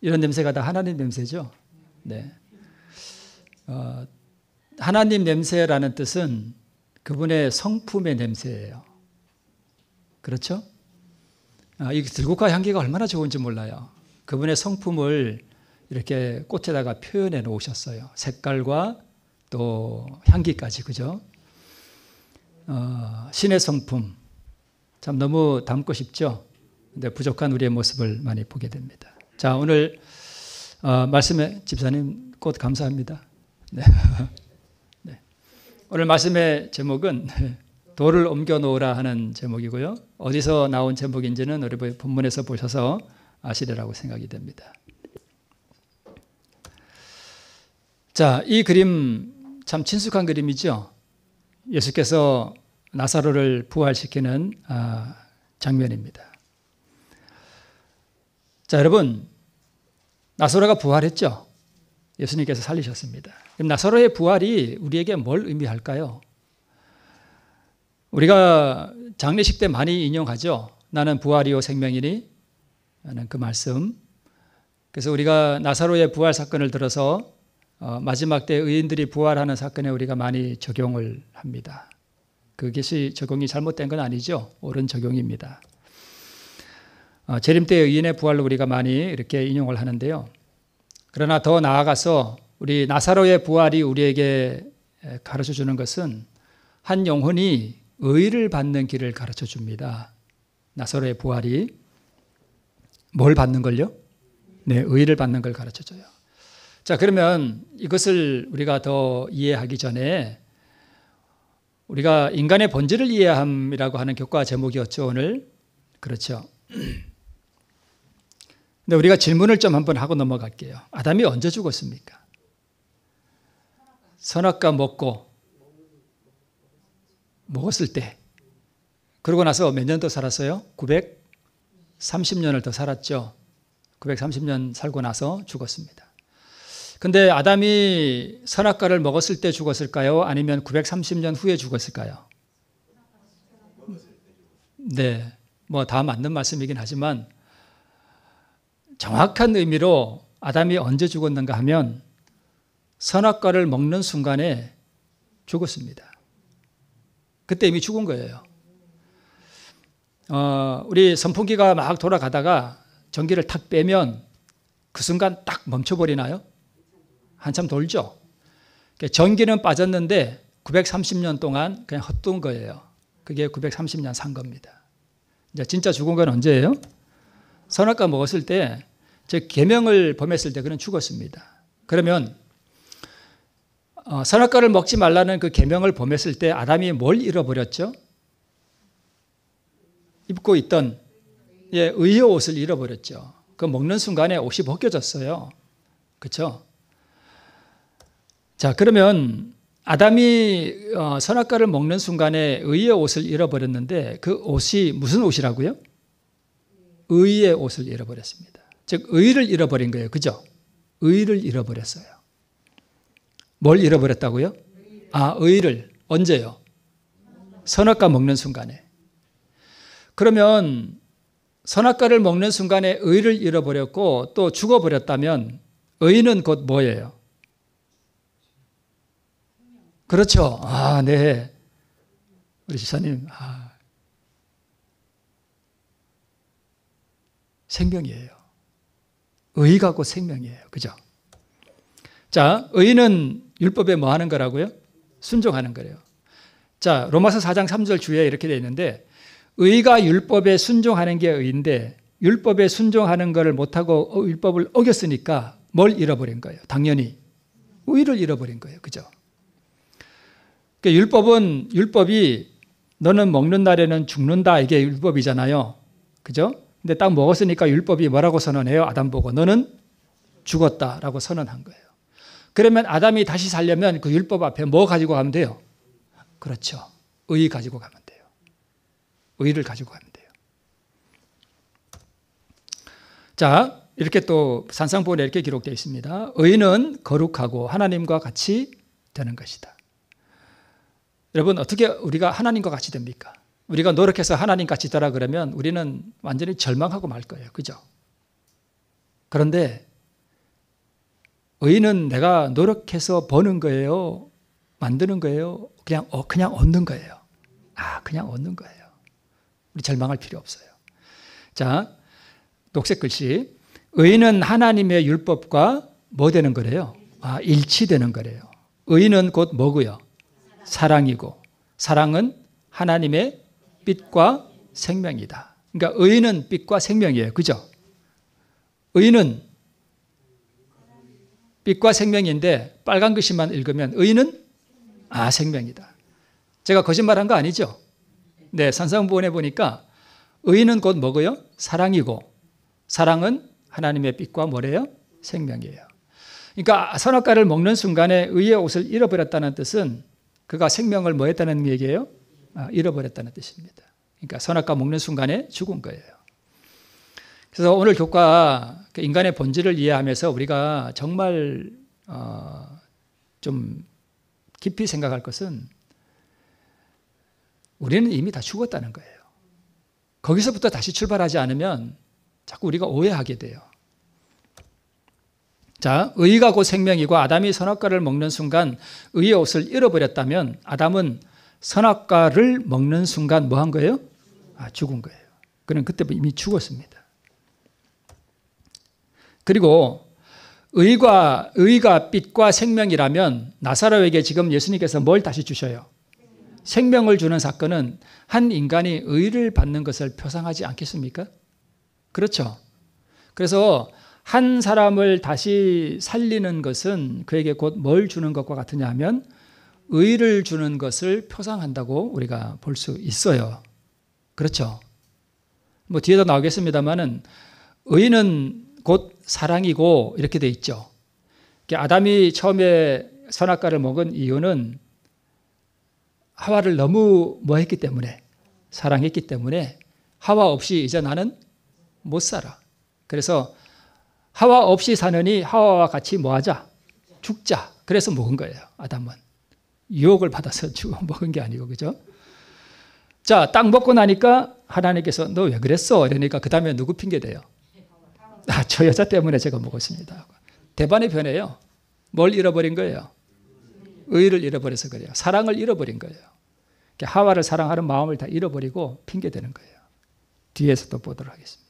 이런 냄새가 다 하나님 냄새죠. 네. 하나님 냄새라는 뜻은 그분의 성품의 냄새예요. 그렇죠? 이 들국화 향기가 얼마나 좋은지 몰라요. 그분의 성품을 이렇게 꽃에다가 표현해 놓으셨어요. 색깔과 또 향기까지, 그죠? 신의 성품. 참 너무 담고 싶죠? 근데 부족한 우리의 모습을 많이 보게 됩니다. 자, 오늘 말씀에 집사님 꽃 감사합니다. 네. 네. 오늘 말씀의 제목은 돌을 옮겨 놓으라 하는 제목이고요. 어디서 나온 제목인지는 우리 본문에서 보셔서 아시리라고 생각이 됩니다. 자, 이 그림 참 친숙한 그림이죠. 예수께서 나사로를 부활시키는 장면입니다. 자, 여러분, 나사로가 부활했죠. 예수님께서 살리셨습니다. 그럼 나사로의 부활이 우리에게 뭘 의미할까요? 우리가 장례식 때 많이 인용하죠. 나는 부활이요 생명이니 하는 그 말씀. 그래서 우리가 나사로의 부활 사건을 들어서 마지막 때 의인들이 부활하는 사건에 우리가 많이 적용을 합니다. 그것이 적용이 잘못된 건 아니죠. 옳은 적용입니다. 재림 때 의인의 부활로 우리가 많이 이렇게 인용을 하는데요. 그러나 더 나아가서 우리 나사로의 부활이 우리에게 가르쳐 주는 것은 한 영혼이 의를 받는 길을 가르쳐 줍니다. 나사로의 부활이 뭘 받는 걸요? 네, 의를 받는 걸 가르쳐 줘요. 자, 그러면 이것을 우리가 더 이해하기 전에 우리가 인간의 본질을 이해함이라고 하는 교과 제목이었죠, 오늘. 그렇죠. 근데 우리가 질문을 좀 한번 하고 넘어갈게요. 아담이 언제 죽었습니까? 선악과 먹었을 때. 그러고 나서 몇 년 더 살았어요? 930년을 더 살았죠. 930년 살고 나서 죽었습니다. 근데 아담이 선악과를 먹었을 때 죽었을까요? 아니면 930년 후에 죽었을까요? 네, 뭐 다 맞는 말씀이긴 하지만 정확한 의미로 아담이 언제 죽었는가 하면 선악과를 먹는 순간에 죽었습니다. 그때 이미 죽은 거예요. 우리 선풍기가 막 돌아가다가 전기를 탁 빼면 그 순간 딱 멈춰버리나요? 한참 돌죠. 전기는 빠졌는데 930년 동안 그냥 헛돈 거예요. 그게 930년 산 겁니다. 이제 진짜 죽은 건 언제예요? 선악과 먹었을 때, 즉 계명을 범했을 때 그는 죽었습니다. 그러면 선악과를 먹지 말라는 그 계명을 범했을 때 아담이 뭘 잃어버렸죠? 입고 있던 의의 옷을 잃어버렸죠. 그 먹는 순간에 옷이 벗겨졌어요. 그렇죠? 자, 그러면 아담이 선악과를 먹는 순간에 의의 옷을 잃어버렸는데 그 옷이 무슨 옷이라고요? 의의 옷을 잃어버렸습니다. 즉 의를 잃어버린 거예요. 그죠? 의를 잃어버렸어요. 뭘 잃어버렸다고요? 의를. 언제요? 선악과 먹는 순간에. 그러면 선악과를 먹는 순간에 의를 잃어버렸고 또 죽어버렸다면 의는 곧 뭐예요? 그렇죠. 네. 우리 지사님, 생명이에요. 의가 곧 생명이에요. 그죠? 자, 의는 율법에 뭐 하는 거라고요? 순종하는 거래요. 자, 로마서 4장 3절 주에 이렇게 되어 있는데 의가 율법에 순종하는 게 의인데 율법에 순종하는 것을 못하고 율법을 어겼으니까 뭘 잃어버린 거예요? 당연히 의를 잃어버린 거예요. 그죠? 그러니까 율법이 너는 먹는 날에는 죽는다 이게 율법이잖아요. 그죠? 근데 딱 먹었으니까 율법이 뭐라고 선언해요? 아담 보고 너는 죽었다라고 선언한 거예요. 그러면 아담이 다시 살려면 그 율법 앞에 뭐 가지고 가면 돼요? 그렇죠. 의 가지고 가면 돼요. 의를 가지고 가면 돼요. 자, 이렇게 또 산상보훈에 이렇게 기록되어 있습니다. 의는 거룩하고 하나님과 같이 되는 것이다. 여러분, 어떻게 우리가 하나님과 같이 됩니까? 우리가 노력해서 하나님 같이 되라 그러면 우리는 완전히 절망하고 말 거예요. 그죠? 그런데 의는 내가 노력해서 버는 거예요? 만드는 거예요? 그냥 얻는 거예요. 그냥 얻는 거예요. 우리 절망할 필요 없어요. 자, 녹색 글씨. 의는 하나님의 율법과 뭐 되는 거래요? 일치되는 거래요. 의는 곧 뭐고요? 사랑이고, 사랑은 하나님의 빛과 생명이다. 그러니까 의는 빛과 생명이에요. 그죠? 의는 빛과 생명인데 빨간 글씨만 읽으면 의는 생명이다. 제가 거짓말한 거 아니죠? 네, 산상부원에 보니까 의는 곧 뭐고요? 사랑이고, 사랑은 하나님의 빛과 뭐래요? 생명이에요. 그러니까 선악과를 먹는 순간에 의의 옷을 잃어버렸다는 뜻은 그가 생명을 뭐 했다는 얘기예요? 잃어버렸다는 뜻입니다. 그러니까 선악과 먹는 순간에 죽은 거예요. 그래서 오늘 교과 인간의 본질을 이해하면서 우리가 정말 좀 깊이 생각할 것은 우리는 이미 다 죽었다는 거예요. 거기서부터 다시 출발하지 않으면 자꾸 우리가 오해하게 돼요. 자, 의가 곧 생명이고 아담이 선악과를 먹는 순간 의의 옷을 잃어버렸다면 아담은 선악과를 먹는 순간 뭐 한 거예요? 죽은 거예요. 그는 그때 이미 죽었습니다. 그리고 의가 빛과 생명이라면 나사로에게 지금 예수님께서 뭘 다시 주셔요? 생명을 주는 사건은 한 인간이 의를 받는 것을 표상하지 않겠습니까? 그렇죠. 그래서 한 사람을 다시 살리는 것은 그에게 곧 뭘 주는 것과 같으냐 하면 의를 주는 것을 표상한다고 우리가 볼 수 있어요. 그렇죠. 뭐 뒤에도 나오겠습니다만은 의는 곧 사랑이고 이렇게 돼 있죠. 아담이 처음에 선악과를 먹은 이유는 하와를 너무 뭐 했기 때문에, 사랑했기 때문에 하와 없이 이제 나는 못 살아. 그래서 하와 없이 사느니 하와와 같이 뭐 하자? 죽자. 그래서 먹은 거예요. 아담은. 유혹을 받아서 먹은 게 아니고, 그죠? 자, 딱 먹고 나니까 하나님께서 너 왜 그랬어? 이러니까 그 다음에 누구 핑계대요? 저 여자 때문에 제가 먹었습니다. 대반이 변해요. 뭘 잃어버린 거예요? 의를 잃어버려서 그래요. 사랑을 잃어버린 거예요. 하와를 사랑하는 마음을 다 잃어버리고 핑계대는 거예요. 뒤에서도 보도록 하겠습니다.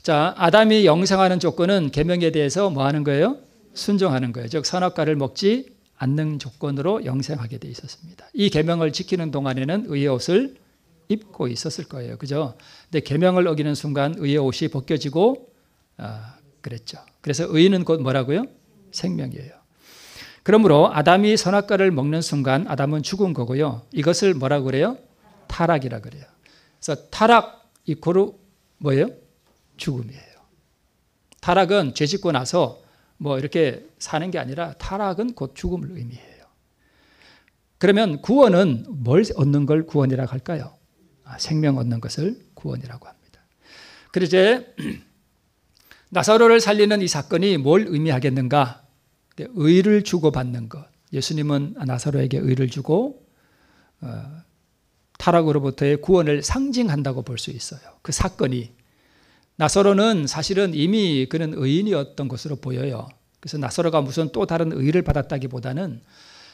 자, 아담이 영생하는 조건은 계명에 대해서 뭐 하는 거예요? 순종하는 거예요. 즉 선악과를 먹지 않는 조건으로 영생하게 돼 있었습니다. 이 계명을 지키는 동안에는 의의 옷을 입고 있었을 거예요. 그죠? 근데 계명을 어기는 순간 의의 옷이 벗겨지고 그랬죠. 그래서 의는 곧 뭐라고요? 생명이에요. 그러므로 아담이 선악과를 먹는 순간 아담은 죽은 거고요. 이것을 뭐라고 그래요? 타락이라 그래요. 그래서 타락 이코르 뭐예요? 죽음이에요. 타락은 죄 짓고 나서 뭐 이렇게 사는 게 아니라 타락은 곧 죽음을 의미해요. 그러면 구원은 뭘 얻는 걸 구원이라고 할까요? 생명 얻는 것을 구원이라고 합니다. 그래서 이제 나사로를 살리는 이 사건이 뭘 의미하겠는가? 의를 주고받는 것. 예수님은 나사로에게 의를 주고 타락으로부터의 구원을 상징한다고 볼 수 있어요. 그 사건이. 나사로는 사실은 이미 그는 의인이었던 것으로 보여요. 그래서 나사로가 무슨 또 다른 의를 받았다기보다는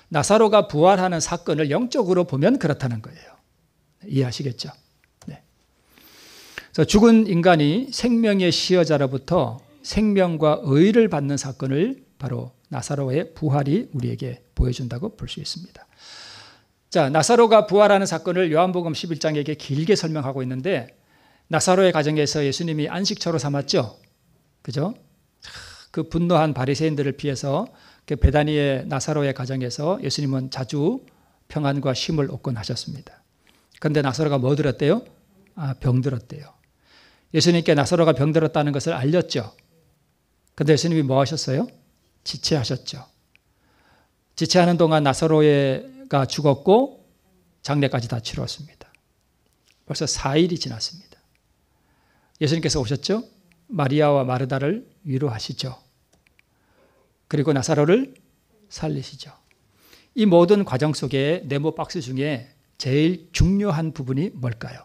나사로가 부활하는 사건을 영적으로 보면 그렇다는 거예요. 이해하시겠죠? 네. 그래서 죽은 인간이 생명의 시여자로부터 생명과 의를 받는 사건을 바로 나사로의 부활이 우리에게 보여준다고 볼 수 있습니다. 자, 나사로가 부활하는 사건을 요한복음 11장에게 길게 설명하고 있는데 나사로의 가정에서 예수님이 안식처로 삼았죠. 그죠? 그 분노한 바리새인들을 피해서 그 베다니의 나사로의 가정에서 예수님은 자주 평안과 쉼을 얻곤 하셨습니다. 그런데 나사로가 뭐 들었대요? 병들었대요. 예수님께 나사로가 병들었다는 것을 알렸죠. 그런데 예수님이 뭐 하셨어요? 지체하셨죠. 지체하는 동안 나사로가 죽었고 장례까지 다 치루었습니다. 벌써 4일이 지났습니다. 예수님께서 오셨죠? 마리아와 마르다를 위로하시죠. 그리고 나사로를 살리시죠. 이 모든 과정 속에 네모 박스 중에 제일 중요한 부분이 뭘까요?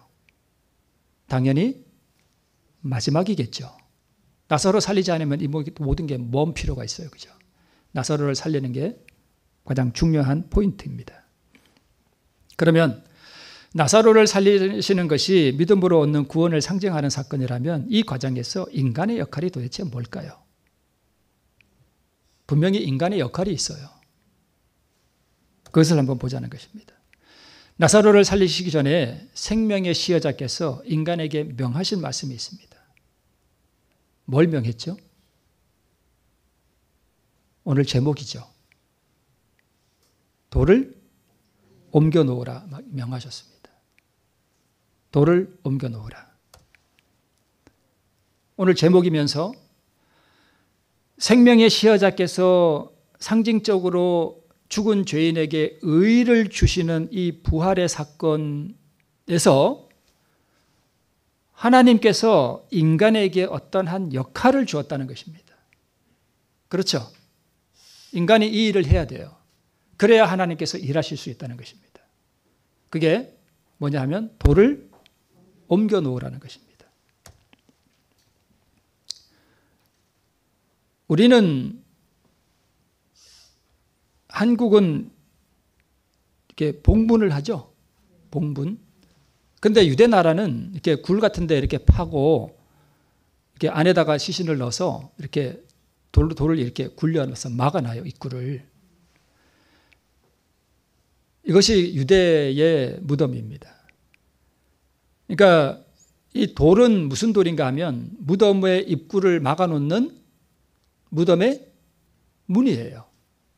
당연히 마지막이겠죠. 나사로 살리지 않으면 이 모든 게 뭔 필요가 있어요. 그죠? 나사로를 살리는 게 가장 중요한 포인트입니다. 그러면 나사로를 살리시는 것이 믿음으로 얻는 구원을 상징하는 사건이라면 이 과정에서 인간의 역할이 도대체 뭘까요? 분명히 인간의 역할이 있어요. 그것을 한번 보자는 것입니다. 나사로를 살리시기 전에 생명의 시여자께서 인간에게 명하신 말씀이 있습니다. 뭘 명했죠? 오늘 제목이죠. 돌을 옮겨 놓으라 명하셨습니다. 돌을 옮겨 놓으라. 오늘 제목이면서 생명의 시여자께서 상징적으로 죽은 죄인에게 의를 주시는 이 부활의 사건에서 하나님께서 인간에게 어떤 한 역할을 주었다는 것입니다. 그렇죠? 인간이 이 일을 해야 돼요. 그래야 하나님께서 일하실 수 있다는 것입니다. 그게 뭐냐 하면 돌을 옮겨 놓으라는 것입니다. 우리는 한국은 이렇게 봉분을 하죠. 봉분. 근데 유대 나라는 이렇게 굴 같은 데 이렇게 파고 이렇게 안에다가 시신을 넣어서 이렇게 돌을 이렇게 굴려놔서 막아놔요. 입구를. 이것이 유대의 무덤입니다. 그러니까 이 돌은 무슨 돌인가 하면 무덤의 입구를 막아놓는 무덤의 문이에요.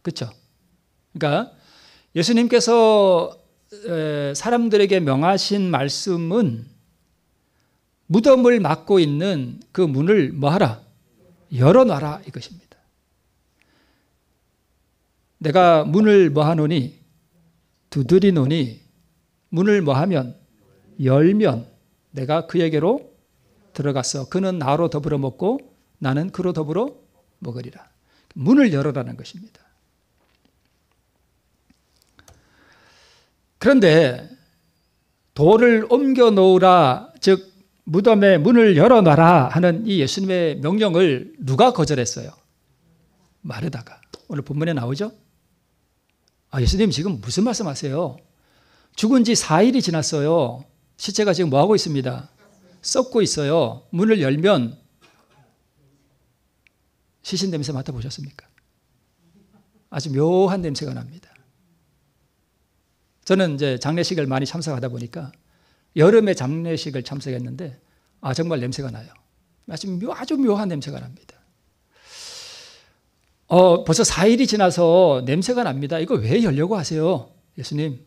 그렇죠? 그러니까 예수님께서 사람들에게 명하신 말씀은 무덤을 막고 있는 그 문을 뭐하라? 열어놔라 이것입니다. 내가 문을 뭐하노니? 두드리노니 문을 뭐하면? 열면 내가 그에게로 들어가서 그는 나로 더불어 먹고 나는 그로 더불어 먹으리라. 문을 열어라는 것입니다. 그런데 돌을 옮겨 놓으라, 즉 무덤의 문을 열어놔라 하는 이 예수님의 명령을 누가 거절했어요? 마르다가. 오늘 본문에 나오죠? 예수님 지금 무슨 말씀하세요? 죽은 지 4일이 지났어요. 시체가 지금 뭐하고 있습니다? 썩고 있어요. 문을 열면 시신 냄새 맡아보셨습니까? 아주 묘한 냄새가 납니다. 저는 이제 장례식을 많이 참석하다 보니까 여름에 장례식을 참석했는데 정말 냄새가 나요. 아주 묘한 냄새가 납니다. 벌써 4일이 지나서 냄새가 납니다. 이거 왜 열려고 하세요? 예수님.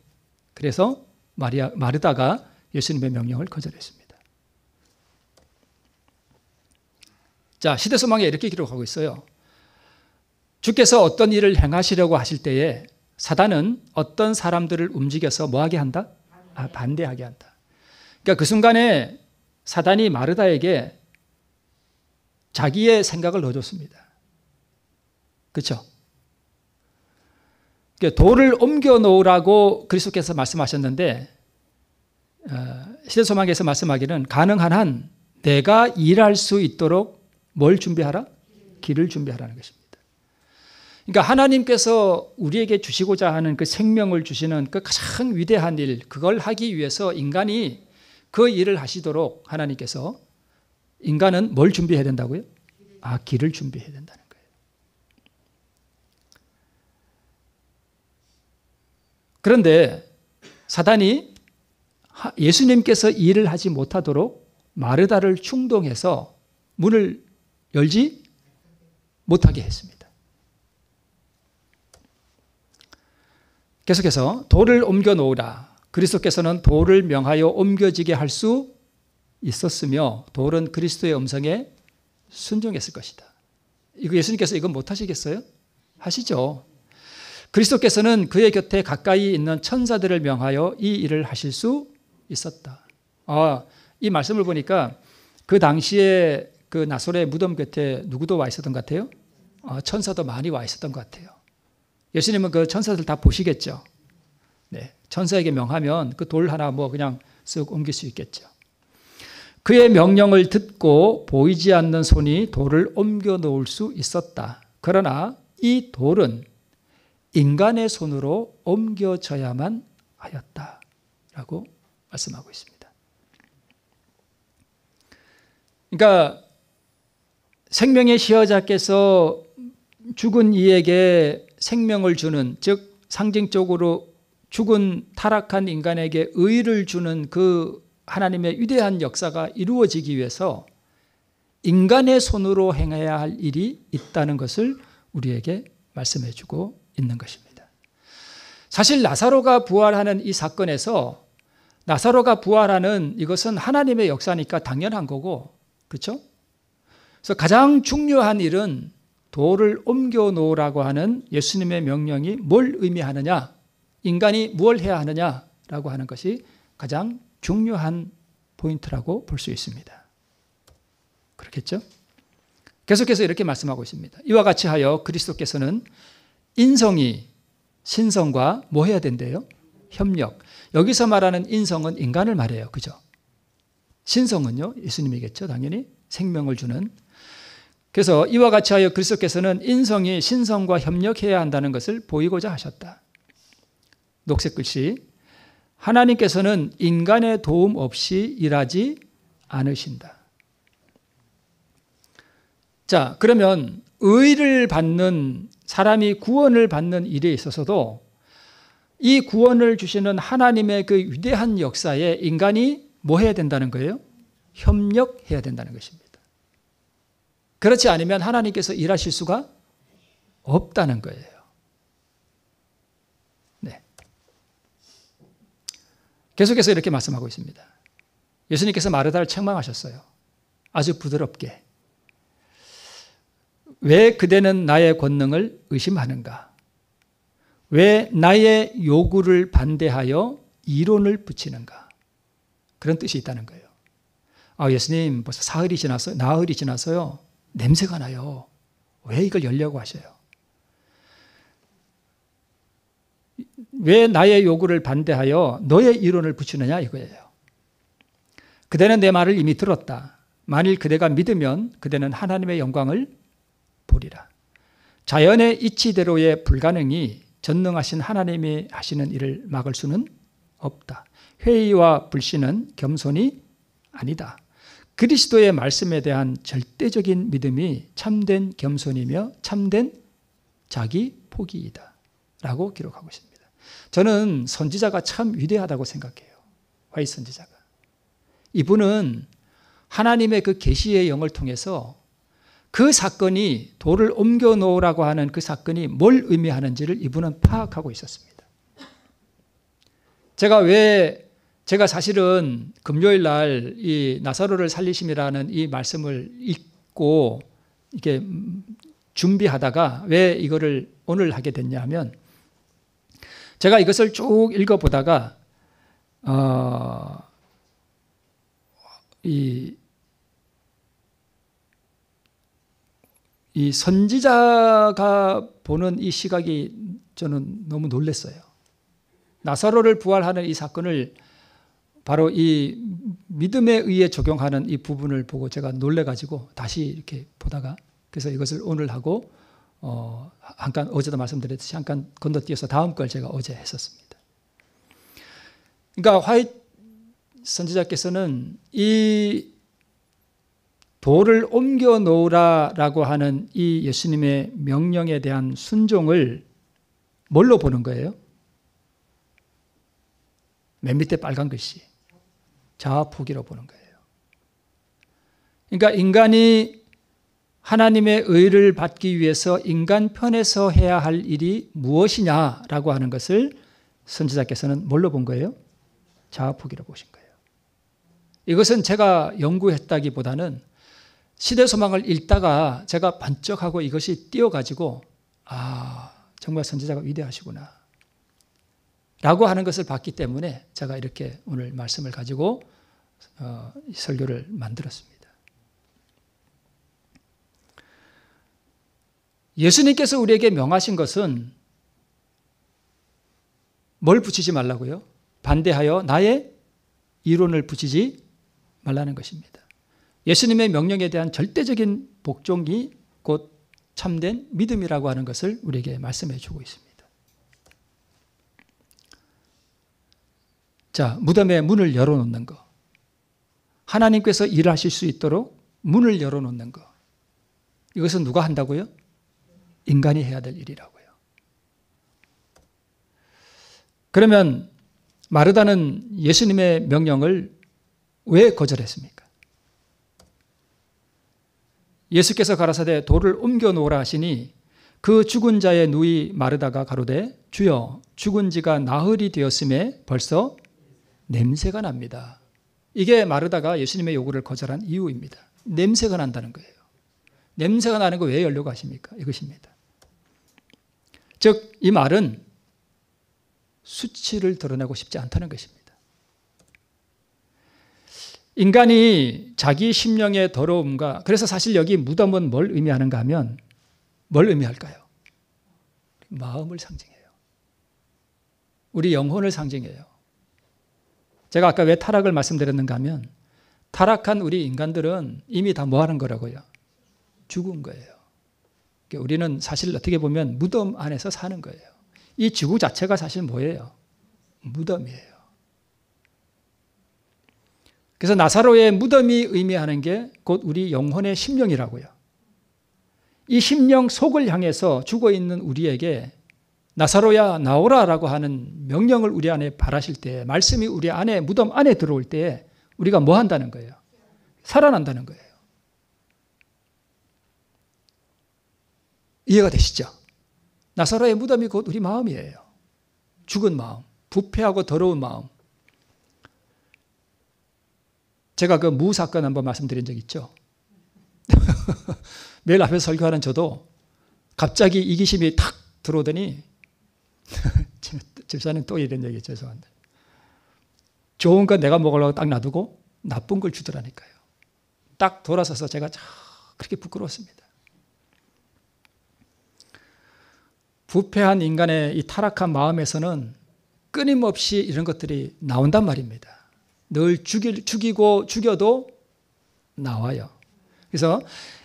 그래서 마르다가 예수님의 명령을 거절했습니다. 자, 시대소망에 이렇게 기록하고 있어요. 주께서 어떤 일을 행하시려고 하실 때에 사단은 어떤 사람들을 움직여서 뭐하게 한다? 반대하게 한다. 그러니까 그 순간에 사단이 마르다에게 자기의 생각을 넣어줬습니다. 그렇죠? 그러니까 돌을 옮겨 놓으라고 그리스도께서 말씀하셨는데 시대소망에서 말씀하기는 가능한 한 내가 일할 수 있도록 뭘 준비하라? 길을 준비하라는 것입니다. 그러니까 하나님께서 우리에게 주시고자 하는 그 생명을 주시는 그 가장 위대한 일, 그걸 하기 위해서 인간이 그 일을 하시도록 하나님께서 인간은 뭘 준비해야 된다고요? 길을 준비해야 된다는 거예요. 그런데 사단이 예수님께서 일을 하지 못하도록 마르다를 충동해서 문을 열지 못하게 했습니다. 계속해서 돌을 옮겨 놓으라. 그리스도께서는 돌을 명하여 옮겨지게 할 수 있었으며 돌은 그리스도의 음성에 순종했을 것이다. 이거 예수님께서 이건 못 하시겠어요? 하시죠. 그리스도께서는 그의 곁에 가까이 있는 천사들을 명하여 이 일을 하실 수 있었다. 이 말씀을 보니까 그 당시에 그 나사로의 무덤 곁에 누구도 와 있었던 것 같아요? 천사도 많이 와 있었던 것 같아요. 예수님은 그 천사들 다 보시겠죠. 네, 천사에게 명하면 그 돌 하나 그냥 쓱 옮길 수 있겠죠. 그의 명령을 듣고 보이지 않는 손이 돌을 옮겨 놓을 수 있었다. 그러나 이 돌은 인간의 손으로 옮겨져야만 하였다. 라고 말씀하고 있습니다. 그러니까 생명의 시여자께서 죽은 이에게 생명을 주는, 즉 상징적으로 죽은 타락한 인간에게 의를 주는 그 하나님의 위대한 역사가 이루어지기 위해서 인간의 손으로 행해야 할 일이 있다는 것을 우리에게 말씀해 주고 있는 것입니다. 사실 나사로가 부활하는 이 사건에서 나사로가 부활하는 이것은 하나님의 역사니까 당연한 거고, 그렇죠? 그래서 가장 중요한 일은 돌을 옮겨 놓으라고 하는 예수님의 명령이 뭘 의미하느냐, 인간이 무엇을 해야 하느냐라고 하는 것이 가장 중요한 포인트라고 볼 수 있습니다. 그렇겠죠? 계속해서 이렇게 말씀하고 있습니다. 이와 같이 하여 그리스도께서는 인성이 신성과 뭐 해야 된대요? 협력. 여기서 말하는 인성은 인간을 말해요. 그죠? 신성은요, 예수님이겠죠. 당연히 생명을 주는. 그래서 이와 같이 하여 그리스도께서는 인성이 신성과 협력해야 한다는 것을 보이고자 하셨다. 녹색 글씨, 하나님께서는 인간의 도움 없이 일하지 않으신다. 자, 그러면 의를 받는 사람이 구원을 받는 일에 있어서도 이 구원을 주시는 하나님의 그 위대한 역사에 인간이 뭐 해야 된다는 거예요? 협력해야 된다는 것입니다. 그렇지 않으면 하나님께서 일하실 수가 없다는 거예요. 네. 계속해서 이렇게 말씀하고 있습니다. 예수님께서 마르다를 책망하셨어요. 아주 부드럽게. 왜 그대는 나의 권능을 의심하는가? 왜 나의 요구를 반대하여 이론을 붙이는가? 그런 뜻이 있다는 거예요. 아, 예수님 벌써 사흘이 지났어요. 나흘이 지나서요. 냄새가 나요. 왜 이걸 열려고 하셔요? 왜 나의 요구를 반대하여 너의 이론을 붙이느냐 이거예요. 그대는 내 말을 이미 들었다. 만일 그대가 믿으면 그대는 하나님의 영광을 보리라. 자연의 이치대로의 불가능이 전능하신 하나님이 하시는 일을 막을 수는 없다. 회의와 불신은 겸손이 아니다. 그리스도의 말씀에 대한 절대적인 믿음이 참된 겸손이며 참된 자기 포기이다. 라고 기록하고 있습니다. 저는 선지자가 참 위대하다고 생각해요. 화이트 선지자가. 이분은 하나님의 그 계시의 영을 통해서 그 사건이 돌을 옮겨 놓으라고 하는 그 사건이 뭘 의미하는지를 이분은 파악하고 있었습니다. 제가 사실은 금요일 날 이 나사로를 살리심이라는 이 말씀을 읽고 이렇게 준비하다가 왜 이거를 오늘 하게 됐냐 하면 제가 이것을 쭉 읽어보다가 이 선지자가 보는 이 시각이 저는 너무 놀랐어요. 나사로를 부활하는 이 사건을 바로 이 믿음에 의해 적용하는 이 부분을 보고 제가 놀래가지고 다시 이렇게 보다가 그래서 이것을 오늘 하고 잠깐 어제도 말씀드렸듯이 잠깐 건너뛰어서 다음 걸 제가 어제 했었습니다. 그러니까 화이트 선지자께서는 이 돌을 옮겨 놓으라라고 하는 이 예수님의 명령에 대한 순종을 뭘로 보는 거예요? 맨 밑에 빨간 글씨. 자아포기로 보는 거예요. 그러니까 인간이 하나님의 의를 받기 위해서 인간 편에서 해야 할 일이 무엇이냐라고 하는 것을 선지자께서는 뭘로 본 거예요? 자아포기로 보신 거예요. 이것은 제가 연구했다기보다는 시대소망을 읽다가 제가 번쩍하고 이것이 띄어가지고 정말 선지자가 위대하시구나 라고 하는 것을 봤기 때문에 제가 이렇게 오늘 말씀을 가지고 설교를 만들었습니다. 예수님께서 우리에게 명하신 것은 뭘 붙이지 말라고요? 반대하여 나의 이론을 붙이지 말라는 것입니다. 예수님의 명령에 대한 절대적인 복종이 곧 참된 믿음이라고 하는 것을 우리에게 말씀해 주고 있습니다. 자, 무덤에 문을 열어놓는 것. 하나님께서 일하실 수 있도록 문을 열어놓는 것. 이것은 누가 한다고요? 인간이 해야 될 일이라고요. 그러면 마르다는 예수님의 명령을 왜 거절했습니까? 예수께서 가라사대 돌을 옮겨 놓으라 하시니 그 죽은 자의 누이 마르다가 가로되 주여 죽은 지가 나흘이 되었음에 벌써 냄새가 납니다. 이게 마르다가 예수님의 요구를 거절한 이유입니다. 냄새가 난다는 거예요. 냄새가 나는 거 왜 열려고 하십니까? 이것입니다. 즉 이 말은 수치를 드러내고 싶지 않다는 것입니다. 인간이 자기 심령의 더러움과, 그래서 사실 여기 무덤은 뭘 의미하는가 하면 뭘 의미할까요? 마음을 상징해요. 우리 영혼을 상징해요. 제가 아까 왜 타락을 말씀드렸는가 하면 타락한 우리 인간들은 이미 다 뭐 하는 거라고요? 죽은 거예요. 우리는 사실 어떻게 보면 무덤 안에서 사는 거예요. 이 지구 자체가 사실 뭐예요? 무덤이에요. 그래서 나사로의 무덤이 의미하는 게 곧 우리 영혼의 심령이라고요. 이 심령 속을 향해서 죽어있는 우리에게 나사로야 나오라라고 하는 명령을 우리 안에 바라실 때, 말씀이 우리 안에 무덤 안에 들어올 때 우리가 뭐 한다는 거예요? 살아난다는 거예요. 이해가 되시죠? 나사로의 무덤이 곧 우리 마음이에요. 죽은 마음, 부패하고 더러운 마음. 제가 그 무 사건 한번 말씀드린 적 있죠. 매일 앞에서 설교하는 저도 갑자기 이기심이 탁 들어오더니 집사님 또 이런 얘기 죄송한데 좋은 거 내가 먹으려고 딱 놔두고 나쁜 걸 주더라니까요. 딱 돌아서서 제가 그렇게 부끄러웠습니다. 부패한 인간의 이 타락한 마음에서는 끊임없이 이런 것들이 나온단 말입니다. 늘 죽이고 죽여도 나와요. 그래서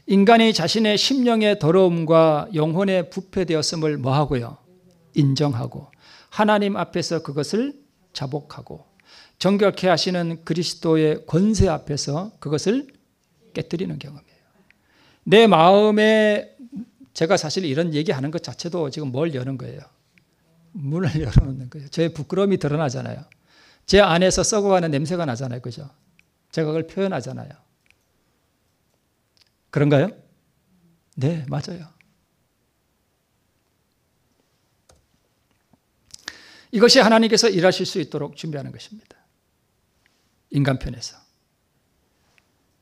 인간이 자신의 심령의 더러움과 영혼의 부패되었음을 뭐 하고요? 인정하고 하나님 앞에서 그것을 자복하고 정결케 하시는 그리스도의 권세 앞에서 그것을 깨뜨리는 경험이에요. 내 마음에 제가 사실 이런 얘기하는 것 자체도 지금 뭘 여는 거예요? 문을 열어놓는 거예요. 저의 부끄러움이 드러나잖아요. 제 안에서 썩어가는 냄새가 나잖아요. 그죠? 제가 그걸 표현하잖아요. 그런가요? 네, 맞아요. 이것이 하나님께서 일하실 수 있도록 준비하는 것입니다. 인간 편에서.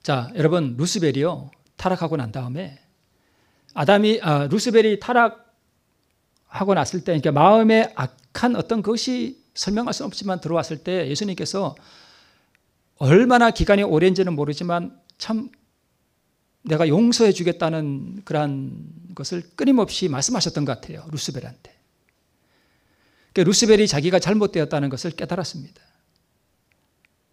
자, 여러분, 루스벨이요. 타락하고 난 다음에 루스벨이 타락하고 났을 때, 그러니까 마음에 악한 어떤 것이 설명할 수 없지만 들어왔을 때 예수님께서 얼마나 기간이 오랜지는 모르지만 참 내가 용서해 주겠다는 그런 것을 끊임없이 말씀하셨던 것 같아요. 루스벨한테. 그러니까 루스벨이 자기가 잘못되었다는 것을 깨달았습니다.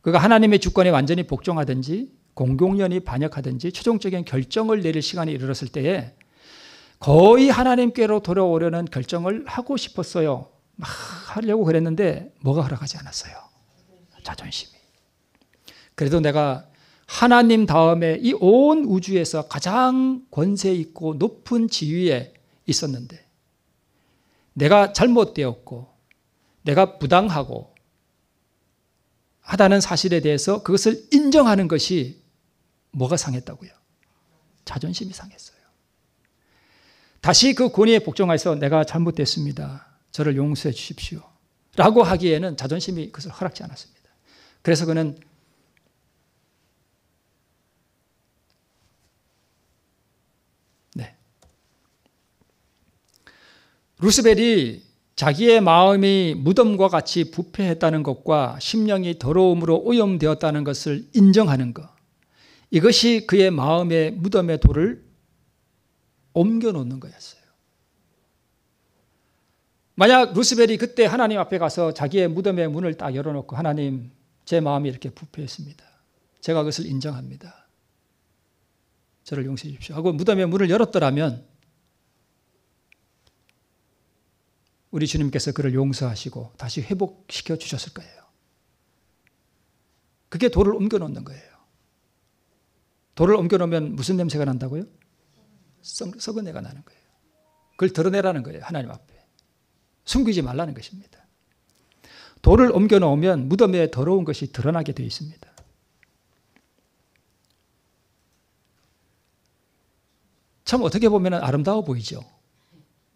그가 하나님의 주권에 완전히 복종하든지 공공연히 반역하든지 최종적인 결정을 내릴 시간이 이르렀을 때에 거의 하나님께로 돌아오려는 결정을 하고 싶었어요. 막 하려고 그랬는데 뭐가 허락하지 않았어요? 자존심이. 그래도 내가 하나님 다음에 이 온 우주에서 가장 권세 있고 높은 지위에 있었는데 내가 잘못되었고 내가 부당하고 하다는 사실에 대해서 그것을 인정하는 것이 뭐가 상했다고요? 자존심이 상했어요. 다시 그 권위에 복종해서 내가 잘못됐습니다. 저를 용서해 주십시오. 라고 하기에는 자존심이 그것을 허락지 않았습니다. 그래서 그는 루스벨이 자기의 마음이 무덤과 같이 부패했다는 것과 심령이 더러움으로 오염되었다는 것을 인정하는 것, 이것이 그의 마음의 무덤의 돌을 옮겨놓는 거였어요. 만약 루스벨이 그때 하나님 앞에 가서 자기의 무덤의 문을 딱 열어놓고 하나님, 제 마음이 이렇게 부패했습니다. 제가 그것을 인정합니다. 저를 용서해 주십시오 하고 무덤의 문을 열었더라면 우리 주님께서 그를 용서하시고 다시 회복시켜 주셨을 거예요. 그게 돌을 옮겨 놓는 거예요. 돌을 옮겨 놓으면 무슨 냄새가 난다고요? 썩은 내가 나는 거예요. 그걸 드러내라는 거예요. 하나님 앞에. 숨기지 말라는 것입니다. 돌을 옮겨 놓으면 무덤에 더러운 것이 드러나게 되어 있습니다. 참 어떻게 보면 아름다워 보이죠.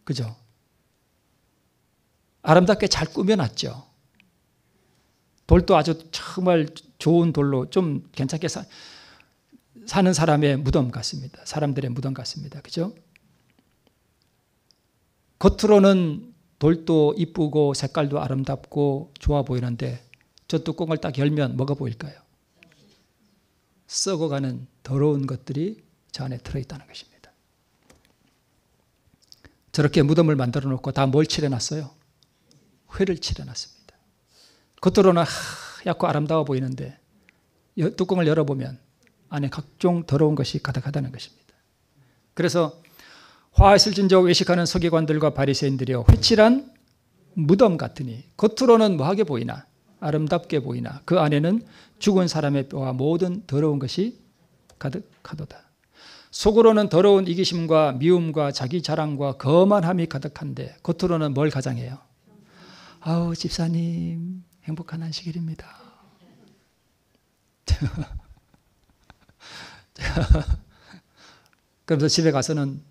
그죠? 아름답게 잘 꾸며놨죠. 돌도 아주 정말 좋은 돌로 좀 괜찮게 사는 사람의 무덤 같습니다. 사람들의 무덤 같습니다. 그죠? 겉으로는 돌도 이쁘고 색깔도 아름답고 좋아 보이는데 저 뚜껑을 딱 열면 뭐가 보일까요? 썩어가는 더러운 것들이 저 안에 들어있다는 것입니다. 저렇게 무덤을 만들어 놓고 다 뭘 칠해놨어요? 회를 칠해놨습니다. 겉으로는 하얗고 아름다워 보이는데 뚜껑을 열어보면 안에 각종 더러운 것이 가득하다는 것입니다. 그래서 화 있을진저 외식하는 서기관들과 바리새인들이여 회칠한 무덤 같으니 겉으로는 뭐하게 보이나 아름답게 보이나 그 안에는 죽은 사람의 뼈와 모든 더러운 것이 가득하도다. 속으로는 더러운 이기심과 미움과 자기 자랑과 거만함이 가득한데 겉으로는 뭘 가장해요? 아우 집사님 행복한 안식일입니다. 그러면서 집에 가서는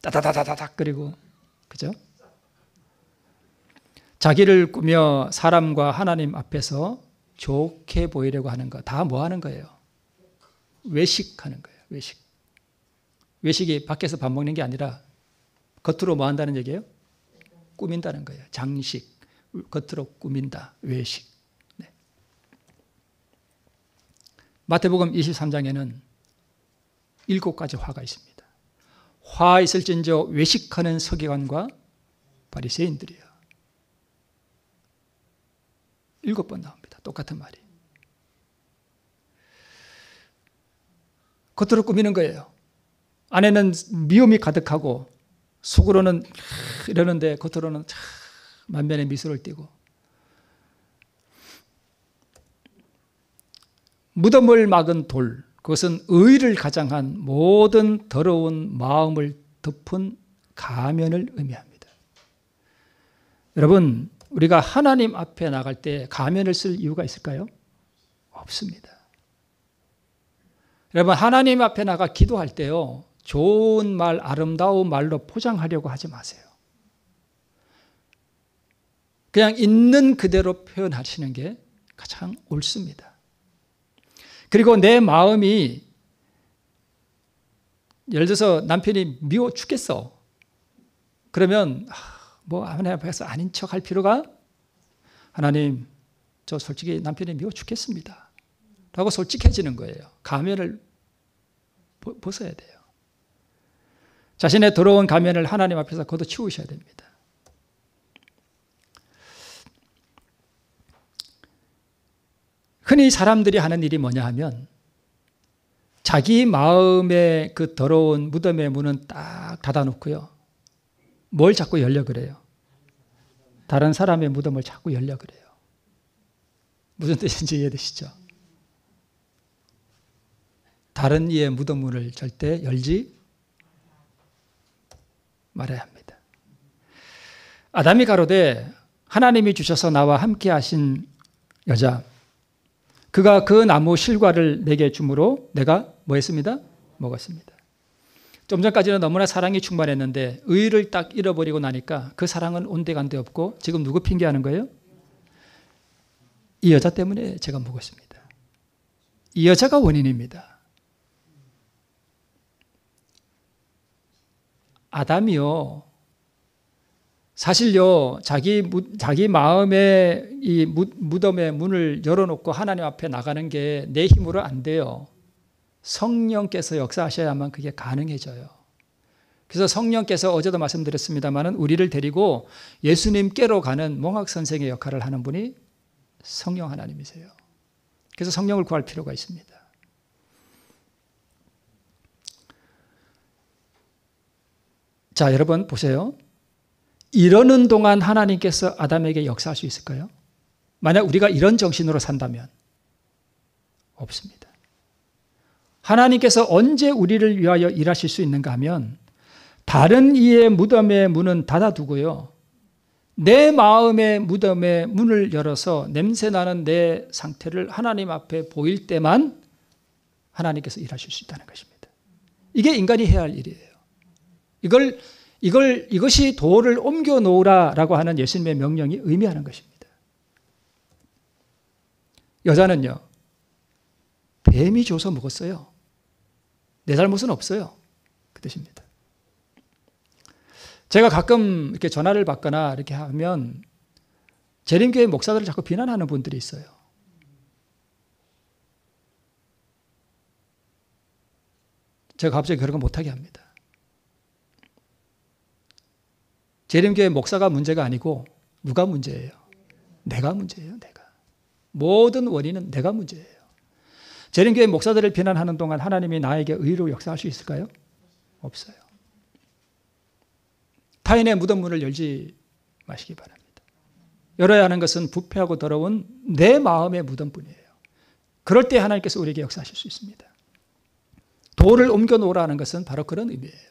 따다다다닥 끓이고 그죠? 자기를 꾸며 사람과 하나님 앞에서 좋게 보이려고 하는 거 다 뭐 하는 거예요? 외식하는 거예요. 외식이 밖에서 밥 먹는 게 아니라 겉으로 뭐 한다는 얘기예요? 꾸민다는 거예요. 장식, 겉으로 꾸민다, 외식. 네. 마태복음 23장에는 7가지 화가 있습니다. 화 있을진저 외식하는 서기관과 바리새인들이요. 7번 나옵니다. 똑같은 말이. 겉으로 꾸미는 거예요. 안에는 미움이 가득하고 속으로는 이러는데 겉으로는 만면에 미소를 띠고 무덤을 막은 돌 그것은 의를 가장한 모든 더러운 마음을 덮은 가면을 의미합니다. 여러분 우리가 하나님 앞에 나갈 때 가면을 쓸 이유가 있을까요? 없습니다. 여러분 하나님 앞에 나가 기도할 때요 좋은 말 아름다운 말로 포장하려고 하지 마세요. 그냥 있는 그대로 표현하시는 게 가장 옳습니다. 그리고 내 마음이 예를 들어서 남편이 미워 죽겠어. 그러면 뭐 하나님 앞에서 아닌 척 할 필요가 하나님 저 솔직히 남편이 미워 죽겠습니다. 라고 솔직해지는 거예요. 가면을 벗어야 돼요. 자신의 더러운 가면을 하나님 앞에서 걷어치우셔야 됩니다. 흔히 사람들이 하는 일이 뭐냐 하면 자기 마음의 그 더러운 무덤의 문은 딱 닫아놓고요. 뭘 자꾸 열려 그래요? 다른 사람의 무덤을 자꾸 열려 그래요. 무슨 뜻인지 이해되시죠? 다른 이의 무덤 문을 절대 열지 말아야 합니다. 아담이 가로되 하나님이 주셔서 나와 함께 하신 여자 그가 그 나무 실과를 내게 주므로 내가 뭐 했습니다? 먹었습니다. 좀 전까지는 너무나 사랑이 충만했는데 의를 딱 잃어버리고 나니까 그 사랑은 온데간데 없고 지금 누구 핑계하는 거예요? 이 여자 때문에 제가 먹었습니다. 이 여자가 원인입니다. 아담이요. 사실요, 자기 마음의 이 무덤의 문을 열어놓고 하나님 앞에 나가는 게 내 힘으로 안 돼요. 성령께서 역사하셔야만 그게 가능해져요. 그래서 성령께서 어제도 말씀드렸습니다만 우리를 데리고 예수님께로 가는 몽학 선생의 역할을 하는 분이 성령 하나님이세요. 그래서 성령을 구할 필요가 있습니다. 자, 여러분 보세요. 이러는 동안 하나님께서 아담에게 역사할 수 있을까요? 만약 우리가 이런 정신으로 산다면 없습니다. 하나님께서 언제 우리를 위하여 일하실 수 있는가 하면 다른 이의 무덤의 문은 닫아두고요. 내 마음의 무덤의 문을 열어서 냄새나는 내 상태를 하나님 앞에 보일 때만 하나님께서 일하실 수 있다는 것입니다. 이게 인간이 해야 할 일이에요. 이것이 돌을 옮겨 놓으라라고 하는 예수님의 명령이 의미하는 것입니다. 여자는요, 뱀이 줘서 먹었어요. 내 잘못은 없어요. 그 뜻입니다. 제가 가끔 이렇게 전화를 받거나 이렇게 하면 재림교회 목사들을 자꾸 비난하는 분들이 있어요. 제가 갑자기 그런 거 못하게 합니다. 재림교회 목사가 문제가 아니고 누가 문제예요? 내가 문제예요. 내가. 모든 원인은 내가 문제예요. 재림교회 목사들을 비난하는 동안 하나님이 나에게 의로 역사할 수 있을까요? 없어요. 타인의 무덤 문을 열지 마시기 바랍니다. 열어야 하는 것은 부패하고 더러운 내 마음의 무덤뿐이에요. 그럴 때 하나님께서 우리에게 역사하실 수 있습니다. 돌을 옮겨 놓으라는 것은 바로 그런 의미예요.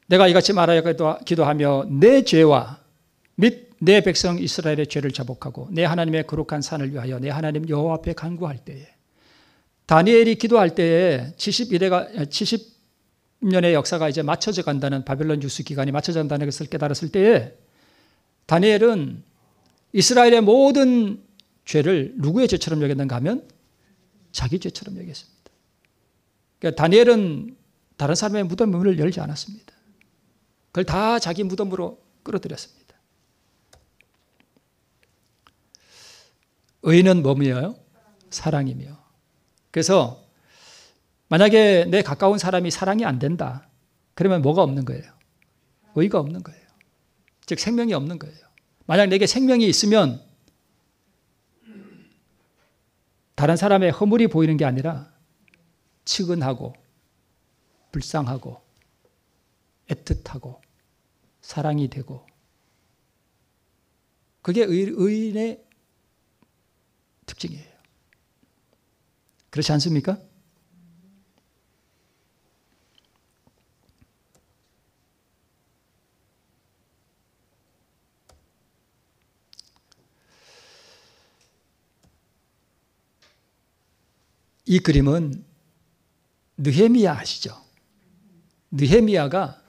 내가 이같이 말하여 기도하며 내 죄와 및 내 백성 이스라엘의 죄를 자복하고 내 하나님의 거룩한 산을 위하여 내 하나님 여호와 앞에 간구할 때에, 다니엘이 기도할 때에 70년의 역사가 이제 맞춰져 간다는, 바벨론 유수 기간이 맞춰져 간다는 것을 깨달았을 때에 다니엘은 이스라엘의 모든 죄를 누구의 죄처럼 여겼는가 하면 자기 죄처럼 여겼습니다. 그러니까 다니엘은 다른 사람의 무덤 문을 열지 않았습니다. 그걸 다 자기 무덤으로 끌어들였습니다. 의는 뭐며? 사랑이며. 그래서 만약에 내 가까운 사람이 사랑이 안 된다, 그러면 뭐가 없는 거예요? 의가 없는 거예요. 즉 생명이 없는 거예요. 만약 내게 생명이 있으면 다른 사람의 허물이 보이는 게 아니라 측은하고 불쌍하고 애틋하고 사랑이 되고, 그게 의인의 특징이에요. 그렇지 않습니까? 이 그림은 느헤미야 아시죠? 느헤미야가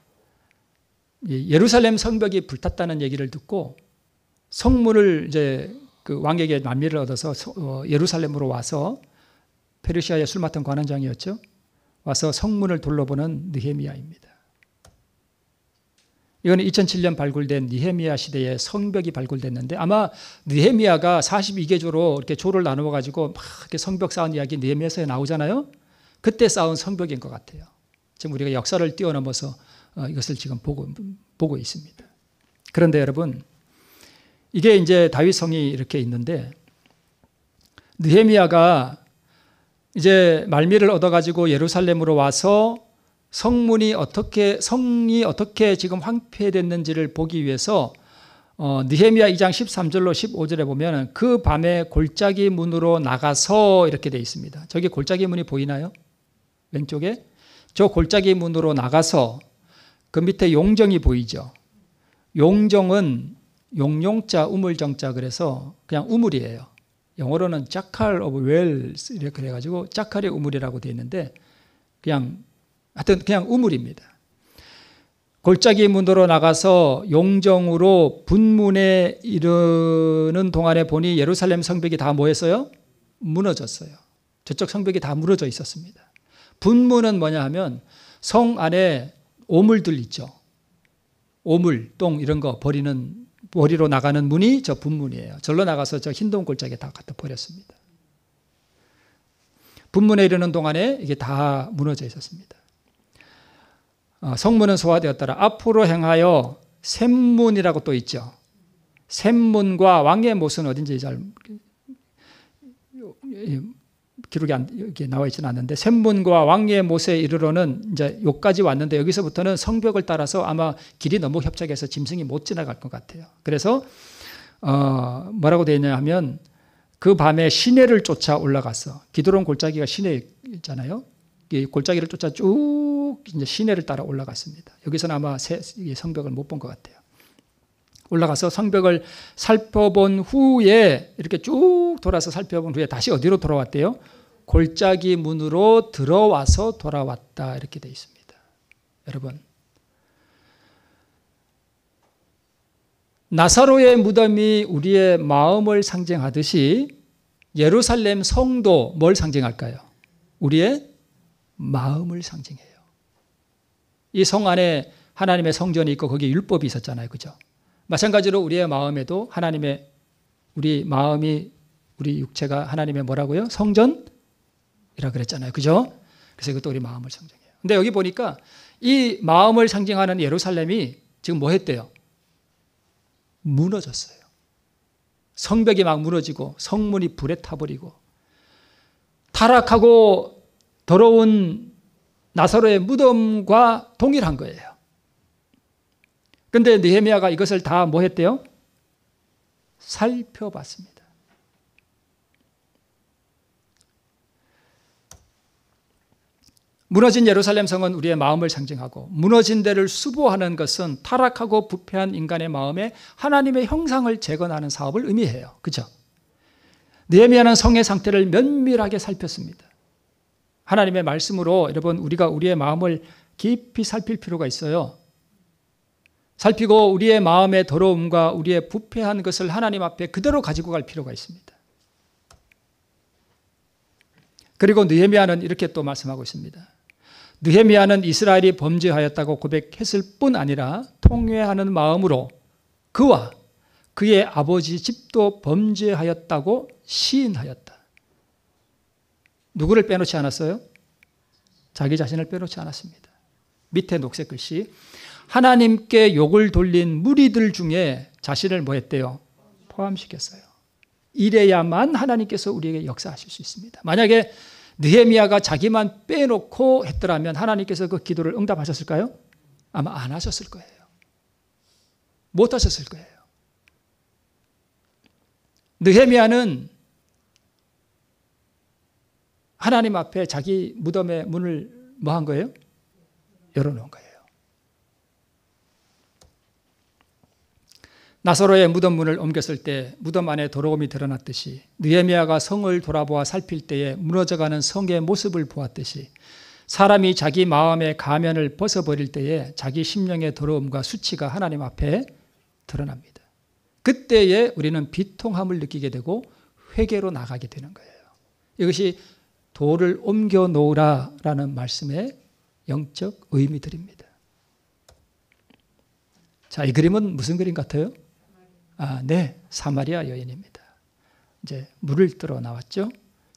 예루살렘 성벽이 불탔다는 얘기를 듣고 성문을 이제 그 왕에게 만미를 얻어서 예루살렘으로 와서, 페르시아의 술 맡은 관원장이었죠. 와서 성문을 둘러보는 느헤미야입니다. 이거는 2007년 발굴된 느헤미야 시대의 성벽이 발굴됐는데, 아마 느헤미야가 42개조로 이렇게 조를 나누어 가지고 막 이렇게 성벽 쌓은 이야기 느헤미야서에 나오잖아요. 그때 쌓은 성벽인 것 같아요. 지금 우리가 역사를 뛰어넘어서 이것을 지금 보고 있습니다. 그런데 여러분, 이게 이제 다윗성이 이렇게 있는데, 느헤미야가 이제 말미를 얻어가지고 예루살렘으로 와서 성이 어떻게 지금 황폐됐는지를 보기 위해서 느헤미야 2장 13절로 15절에 보면 그 밤에 골짜기 문으로 나가서 이렇게 되어 있습니다. 저기 골짜기 문이 보이나요? 왼쪽에? 저 골짜기 문으로 나가서 그 밑에 용정이 보이죠? 용정은 용용자 우물정자, 그래서 그냥 우물이에요. 영어로는 자칼 오브 웰 이렇게 해가지고 자칼의 우물이라고 되어 있는데, 하여튼 그냥 우물입니다. 골짜기 문으로 나가서 용정으로 분문에 이르는 동안에 보니 예루살렘 성벽이 다 뭐 했어요? 무너졌어요. 저쪽 성벽이 다 무너져 있었습니다. 분문은 뭐냐 하면 성 안에 오물들 있죠. 오물, 똥 이런 거 버리러 나가는 문이 저 분문이에요. 절로 나가서 저 흰동 골짜기에 다 갖다 버렸습니다. 분문에 이르는 동안에 이게 다 무너져 있었습니다. 성문은 소화되었더라. 앞으로 행하여 샘문이라고 또 있죠. 샘문과 왕의 못은 어딘지 잘 기록이 이렇게 나와 있지는 않는데 샘문과 왕의 못에 이르러는 이제 여기까지 왔는데 여기서부터는 성벽을 따라서 아마 길이 너무 협착해서 짐승이 못 지나갈 것 같아요. 그래서 뭐라고 되어 있냐 하면 그 밤에 시내를 쫓아 올라갔어. 기드론 골짜기가 시내에 있잖아요. 이 골짜기를 쫓아 쭉 이제 시내를 따라 올라갔습니다. 여기서는 아마 성벽을 못 본 것 같아요. 올라가서 성벽을 살펴본 후에 이렇게 쭉 돌아서 살펴본 후에 다시 어디로 돌아왔대요? 골짜기 문으로 들어와서 돌아왔다 이렇게 되어 있습니다. 여러분, 나사로의 무덤이 우리의 마음을 상징하듯이 예루살렘 성도 뭘 상징할까요? 우리의 마음을 상징해요. 이 성 안에 하나님의 성전이 있고 거기에 율법이 있었잖아요. 그죠? 마찬가지로 우리의 마음에도 하나님의 우리 마음이 우리 육체가 하나님의 뭐라고요? 성전이라 그랬잖아요. 그죠? 그래서 이것도 우리 마음을 상징해요. 근데 여기 보니까 이 마음을 상징하는 예루살렘이 지금 뭐 했대요? 무너졌어요. 성벽이 막 무너지고 성문이 불에 타버리고 타락하고 더러운 나사로의 무덤과 동일한 거예요. 그런데 느헤미야가 이것을 다 뭐 했대요? 살펴봤습니다. 무너진 예루살렘 성은 우리의 마음을 상징하고 무너진 데를 수보하는 것은 타락하고 부패한 인간의 마음에 하나님의 형상을 재건하는 사업을 의미해요. 그렇죠? 느헤미야는 성의 상태를 면밀하게 살폈습니다. 하나님의 말씀으로 여러분 우리가 우리의 마음을 깊이 살필 필요가 있어요. 살피고 우리의 마음의 더러움과 우리의 부패한 것을 하나님 앞에 그대로 가지고 갈 필요가 있습니다. 그리고 느헤미야는 이렇게 또 말씀하고 있습니다. 느헤미야는 이스라엘이 범죄하였다고 고백했을 뿐 아니라 통회하는 마음으로 그와 그의 아버지 집도 범죄하였다고 시인하였다. 누구를 빼놓지 않았어요? 자기 자신을 빼놓지 않았습니다. 밑에 녹색 글씨, 하나님께 욕을 돌린 무리들 중에 자신을 뭐 했대요? 포함시켰어요. 이래야만 하나님께서 우리에게 역사하실 수 있습니다. 만약에 느헤미야가 자기만 빼놓고 했더라면 하나님께서 그 기도를 응답하셨을까요? 아마 안 하셨을 거예요. 못 하셨을 거예요. 느헤미야는 하나님 앞에 자기 무덤의 문을 뭐 한 거예요? 열어놓은 거예요. 나사로의 무덤 문을 옮겼을 때 무덤 안에 더러움이 드러났듯이 느헤미야가 성을 돌아보아 살필 때에 무너져가는 성의 모습을 보았듯이 사람이 자기 마음의 가면을 벗어버릴 때에 자기 심령의 더러움과 수치가 하나님 앞에 드러납니다. 그때에 우리는 비통함을 느끼게 되고 회개로 나가게 되는 거예요. 이것이 돌을 옮겨 놓으라라는 말씀의 영적 의미들입니다. 자, 이 그림은 무슨 그림 같아요? 네, 사마리아 여인입니다. 이제 물을 뜨러 나왔죠.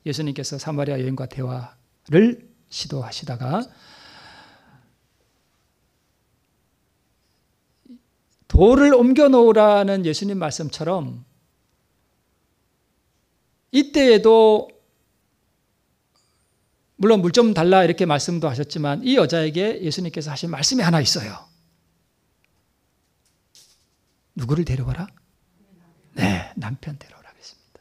예수님께서 사마리아 여인과 대화를 시도하시다가 돌을 옮겨 놓으라는 예수님 말씀처럼 이때에도 물론 물 좀 달라 이렇게 말씀도 하셨지만 이 여자에게 예수님께서 하신 말씀이 하나 있어요. 누구를 데려와라? 네, 남편 데려오라 그랬습니다.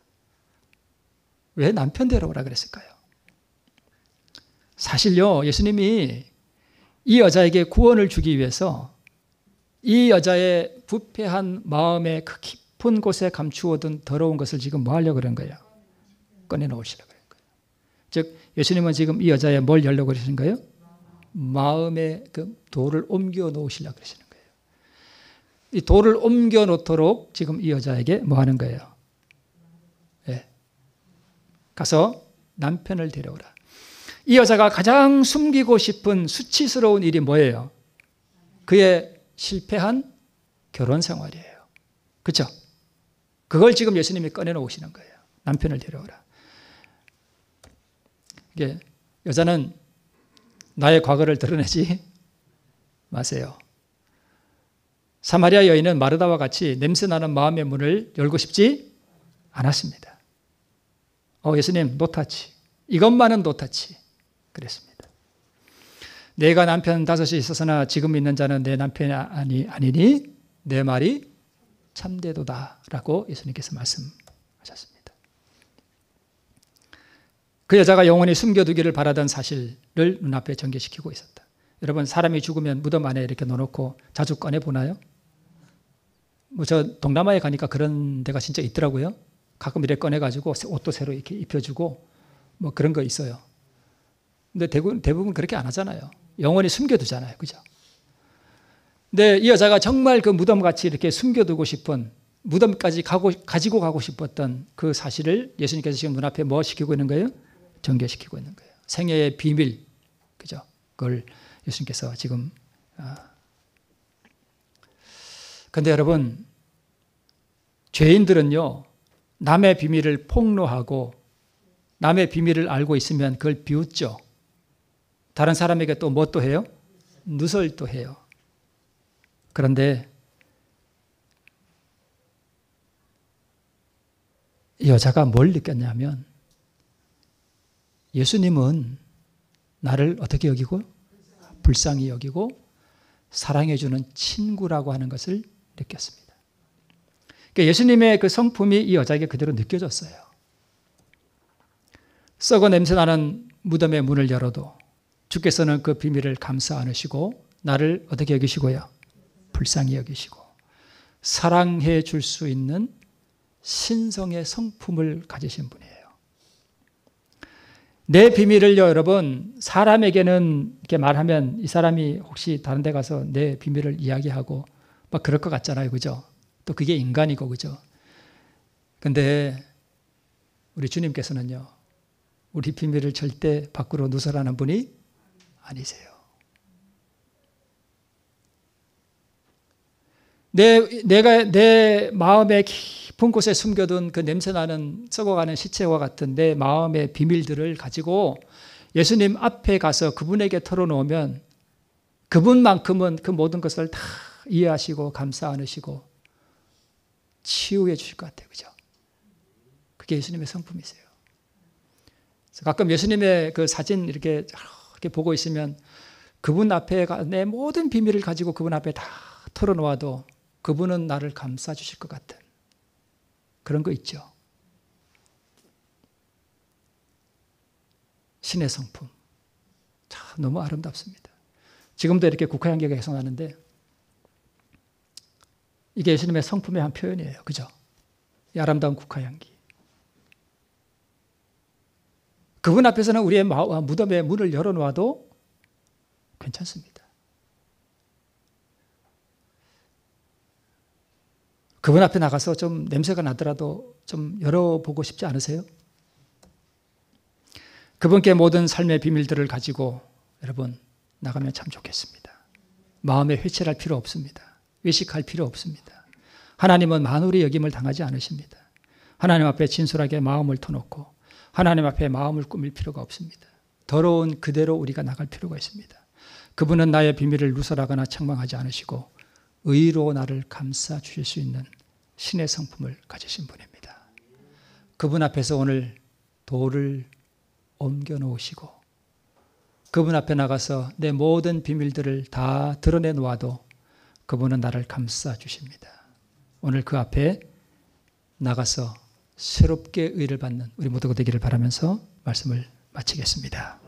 왜 남편 데려오라 그랬을까요? 사실요, 예수님이 이 여자에게 구원을 주기 위해서 이 여자의 부패한 마음의 그 깊은 곳에 감추어둔 더러운 것을 지금 뭐 하려고 그런 거예요? 꺼내놓으시려고 그런 거예요. 즉 예수님은 지금 이 여자의 뭘 열려고 그러시는 거예요? 마음의 그 돌을 옮겨 놓으시려고 그러시는 거예요. 이 돌을 옮겨 놓도록 지금 이 여자에게 뭐 하는 거예요? 네. 가서 남편을 데려오라. 이 여자가 가장 숨기고 싶은 수치스러운 일이 뭐예요? 그의 실패한 결혼 생활이에요. 그렇죠? 그걸 지금 예수님이 꺼내놓으시는 거예요. 남편을 데려오라. 이게 여자는 나의 과거를 드러내지 마세요. 사마리아 여인은 마르다와 같이 냄새나는 마음의 문을 열고 싶지 않았습니다. 예수님, 노타치. 이것만은 노타치. 그랬습니다. 내가 남편 5이 있어서나 지금 있는 자는 내 남편이 아니니 내 말이 참되도다 라고 예수님께서 말씀하셨습니다. 그 여자가 영원히 숨겨두기를 바라던 사실을 눈앞에 전개시키고 있었다. 여러분, 사람이 죽으면 무덤 안에 이렇게 넣어놓고 자주 꺼내보나요? 저 동남아에 가니까 그런 데가 진짜 있더라고요. 가끔 이렇게 꺼내가지고 옷도 새로 이렇게 입혀주고 뭐 그런 거 있어요. 근데 대부분 그렇게 안 하잖아요. 영원히 숨겨두잖아요. 그죠? 근데 이 여자가 정말 그 무덤같이 이렇게 숨겨두고 싶은, 무덤까지 가지고 가고 싶었던 그 사실을 예수님께서 지금 눈앞에 뭐 시키고 있는 거예요? 전개시키고 있는 거예요. 생애의 비밀. 그죠? 그걸 예수님께서 지금. 근데 여러분, 죄인들은요, 남의 비밀을 폭로하고 남의 비밀을 알고 있으면 그걸 비웃죠. 다른 사람에게 또 뭐 또 해요? 누설도 해요. 그런데 이 여자가 뭘 느꼈냐면 예수님은 나를 어떻게 여기고? 불쌍히 여기고 사랑해주는 친구라고 하는 것을 느꼈습니다. 그러니까 예수님의 그 성품이 이 여자에게 그대로 느껴졌어요. 썩어 냄새나는 무덤의 문을 열어도 주께서는 그 비밀을 감싸 안으시고 나를 어떻게 여기시고요? 불쌍히 여기시고 사랑해 줄 수 있는 신성의 성품을 가지신 분이에요. 내 비밀을요, 여러분, 사람에게는 이렇게 말하면 이 사람이 혹시 다른 데 가서 내 비밀을 이야기하고 막 그럴 것 같잖아요. 그죠? 또 그게 인간이고, 그죠? 근데 우리 주님께서는요, 우리 비밀을 절대 밖으로 누설하는 분이 아니세요. 내가 내 마음의 깊은 곳에 숨겨둔 그 냄새나는 썩어가는 시체와 같은 내 마음의 비밀들을 가지고 예수님 앞에 가서 그분에게 털어놓으면 그분만큼은 그 모든 것을 다 이해하시고 감싸 안으시고 치유해 주실 것 같아요. 그죠? 그게 예수님의 성품이세요. 가끔 예수님의 그 사진 이렇게 보고 있으면 그분 앞에 내 모든 비밀을 가지고 그분 앞에 다 털어놓아도 그분은 나를 감싸 주실 것 같은 그런 거 있죠. 신의 성품. 참 너무 아름답습니다. 지금도 이렇게 국화향기가 계속 나는데 이게 예수님의 성품의 한 표현이에요. 그죠? 이 아름다운 국화향기. 그분 앞에서는 우리의 무덤의 문을 열어놓아도 괜찮습니다. 그분 앞에 나가서 좀 냄새가 나더라도 좀 열어보고 싶지 않으세요? 그분께 모든 삶의 비밀들을 가지고 여러분 나가면 참 좋겠습니다. 마음에 회칠할 필요 없습니다. 외식할 필요 없습니다. 하나님은 만홀히 여김을 당하지 않으십니다. 하나님 앞에 진솔하게 마음을 터놓고 하나님 앞에 마음을 꾸밀 필요가 없습니다. 더러운 그대로 우리가 나갈 필요가 있습니다. 그분은 나의 비밀을 누설하거나 책망하지 않으시고 의로 나를 감싸 주실 수 있는 신의 성품을 가지신 분입니다. 그분 앞에서 오늘 돌을 옮겨 놓으시고 그분 앞에 나가서 내 모든 비밀들을 다 드러내 놓아도 그분은 나를 감싸 주십니다. 오늘 그 앞에 나가서 새롭게 의를 받는 우리 모두가 되기를 바라면서 말씀을 마치겠습니다.